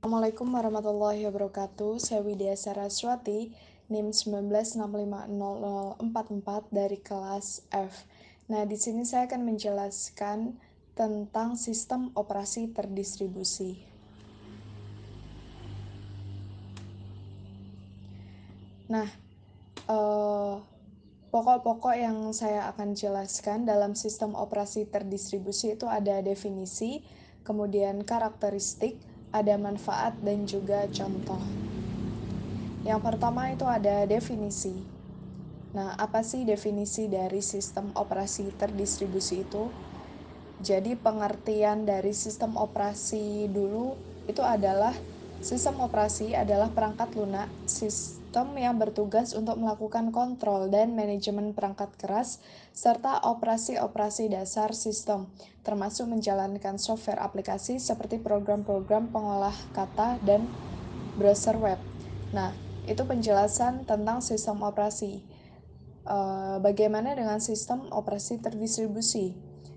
Assalamualaikum warahmatullahi wabarakatuh. Saya Widya Saraswati, NIM 19650044 dari kelas F. Nah, di sini saya akan menjelaskan tentang sistem operasi terdistribusi. Nah, pokok-pokok yang saya akan jelaskan dalam sistem operasi terdistribusi itu ada definisi, kemudian karakteristik, ada manfaat, dan juga contoh. Yang pertama itu ada definisi. Nah, apa sih definisi dari sistem operasi terdistribusi itu? Jadi pengertian dari sistem operasi dulu itu adalah sistem operasi adalah perangkat lunak, sistem yang bertugas untuk melakukan kontrol dan manajemen perangkat keras serta operasi-operasi dasar sistem, termasuk menjalankan software aplikasi seperti program-program pengolah kata dan browser web. Nah, itu penjelasan tentang sistem operasi. Bagaimana dengan sistem operasi terdistribusi?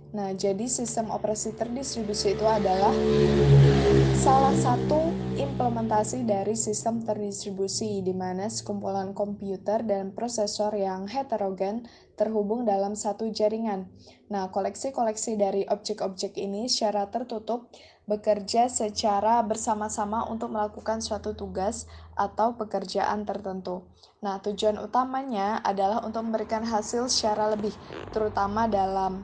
Nah, jadi sistem operasi terdistribusi itu adalah salah satu implementasi dari sistem terdistribusi di mana sekumpulan komputer dan prosesor yang heterogen terhubung dalam satu jaringan. Nah, koleksi-koleksi dari objek-objek ini secara tertutup bekerja secara bersama-sama untuk melakukan suatu tugas atau pekerjaan tertentu. Nah, tujuan utamanya adalah untuk memberikan hasil secara lebih, terutama dalam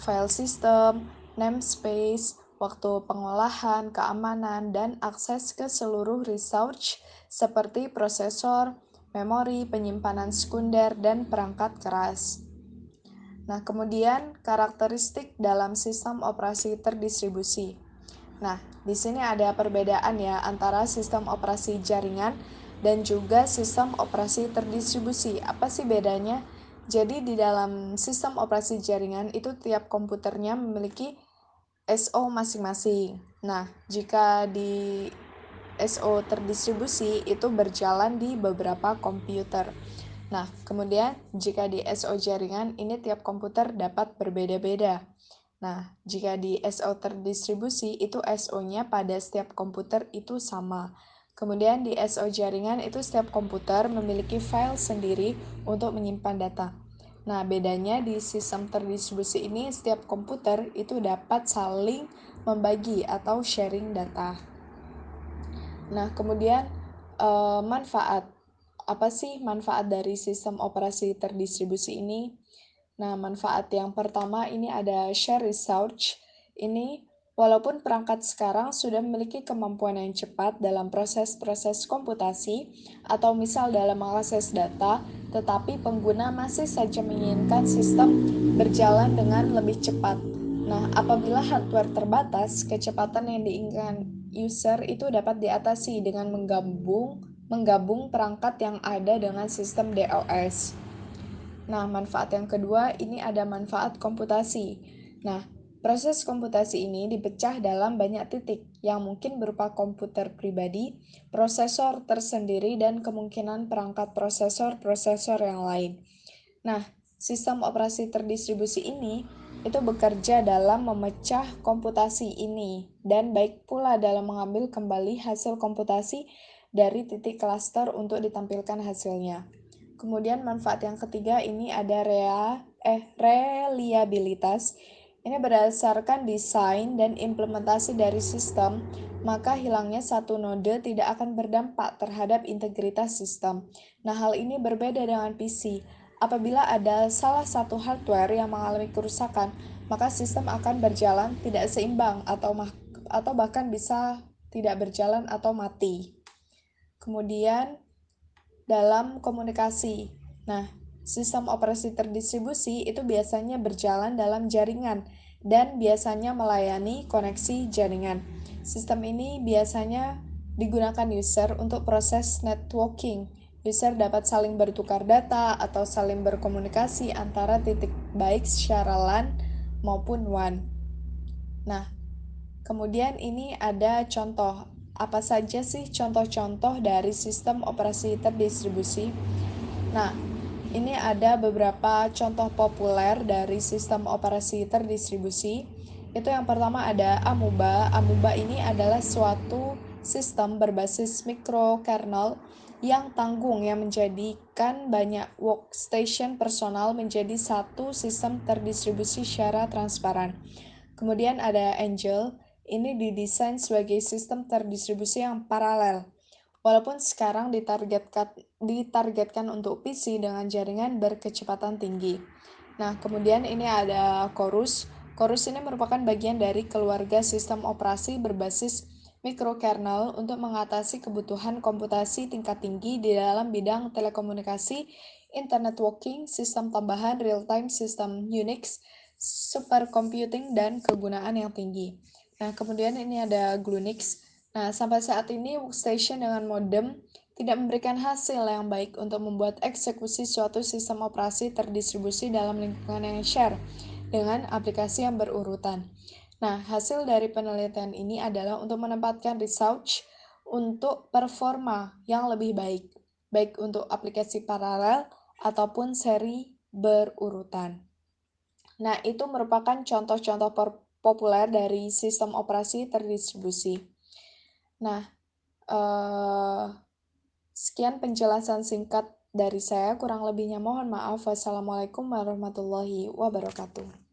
file system, namespace, waktu pengolahan, keamanan, dan akses ke seluruh resource seperti prosesor, memori, penyimpanan sekunder, dan perangkat keras. Nah, kemudian karakteristik dalam sistem operasi terdistribusi. Nah, di sini ada perbedaan ya antara sistem operasi jaringan dan juga sistem operasi terdistribusi. Apa sih bedanya? Jadi di dalam sistem operasi jaringan itu tiap komputernya memiliki SO masing-masing. Nah, jika di SO terdistribusi itu berjalan di beberapa komputer. Nah, kemudian jika di SO jaringan ini tiap komputer dapat berbeda-beda. Nah, jika di SO terdistribusi itu SO-nya pada setiap komputer itu sama. Kemudian di SO jaringan itu setiap komputer memiliki file sendiri untuk menyimpan data. Nah, bedanya di sistem terdistribusi ini setiap komputer itu dapat saling membagi atau sharing data. Nah, kemudian manfaat. Apa sih manfaat dari sistem operasi terdistribusi ini? Nah, manfaat yang pertama ini ada share research. Ini walaupun perangkat sekarang sudah memiliki kemampuan yang cepat dalam proses-proses komputasi atau misal dalam mengakses data, tetapi pengguna masih saja menginginkan sistem berjalan dengan lebih cepat. Nah, apabila hardware terbatas, kecepatan yang diinginkan user itu dapat diatasi dengan menggabung perangkat yang ada dengan sistem DOS. Nah, manfaat yang kedua ini ada manfaat komputasi. Nah, proses komputasi ini dipecah dalam banyak titik yang mungkin berupa komputer pribadi, prosesor tersendiri, dan kemungkinan perangkat prosesor yang lain. Nah, sistem operasi terdistribusi ini itu bekerja dalam memecah komputasi ini dan baik pula dalam mengambil kembali hasil komputasi dari titik klaster untuk ditampilkan hasilnya. Kemudian manfaat yang ketiga ini ada reliabilitas. Ini berdasarkan desain dan implementasi dari sistem, maka hilangnya satu node tidak akan berdampak terhadap integritas sistem. Nah, hal ini berbeda dengan PC. Apabila ada salah satu hardware yang mengalami kerusakan, maka sistem akan berjalan tidak seimbang atau bahkan bisa tidak berjalan atau mati. Kemudian dalam komunikasi. Nah, sistem operasi terdistribusi itu biasanya berjalan dalam jaringan dan biasanya melayani koneksi jaringan. Sistem ini biasanya digunakan user untuk proses networking. User dapat saling bertukar data atau saling berkomunikasi antara titik baik secara LAN maupun WAN. Nah, kemudian ini ada contoh. Apa saja sih contoh-contoh dari sistem operasi terdistribusi? Nah, ini ada beberapa contoh populer dari sistem operasi terdistribusi. Itu yang pertama ada Amuba. Amuba ini adalah suatu sistem berbasis mikrokernel yang tanggung yang menjadikan banyak workstation personal menjadi satu sistem terdistribusi secara transparan. Kemudian ada Angel, ini didesain sebagai sistem terdistribusi yang paralel. Walaupun sekarang ditargetkan untuk PC dengan jaringan berkecepatan tinggi. Nah, kemudian ini ada Chorus. Chorus ini merupakan bagian dari keluarga sistem operasi berbasis mikrokernel untuk mengatasi kebutuhan komputasi tingkat tinggi di dalam bidang telekomunikasi, internet working, sistem tambahan, real-time sistem Unix, supercomputing, dan kegunaan yang tinggi. Nah, kemudian ini ada Glunix. Nah, sampai saat ini workstation dengan modem tidak memberikan hasil yang baik untuk membuat eksekusi suatu sistem operasi terdistribusi dalam lingkungan yang share dengan aplikasi yang berurutan. Nah, hasil dari penelitian ini adalah untuk menempatkan research untuk performa yang lebih baik, baik untuk aplikasi paralel ataupun seri berurutan. Nah, itu merupakan contoh-contoh populer dari sistem operasi terdistribusi. Nah, eh, sekian penjelasan singkat dari saya, kurang lebihnya mohon maaf. Wassalamualaikum warahmatullahi wabarakatuh.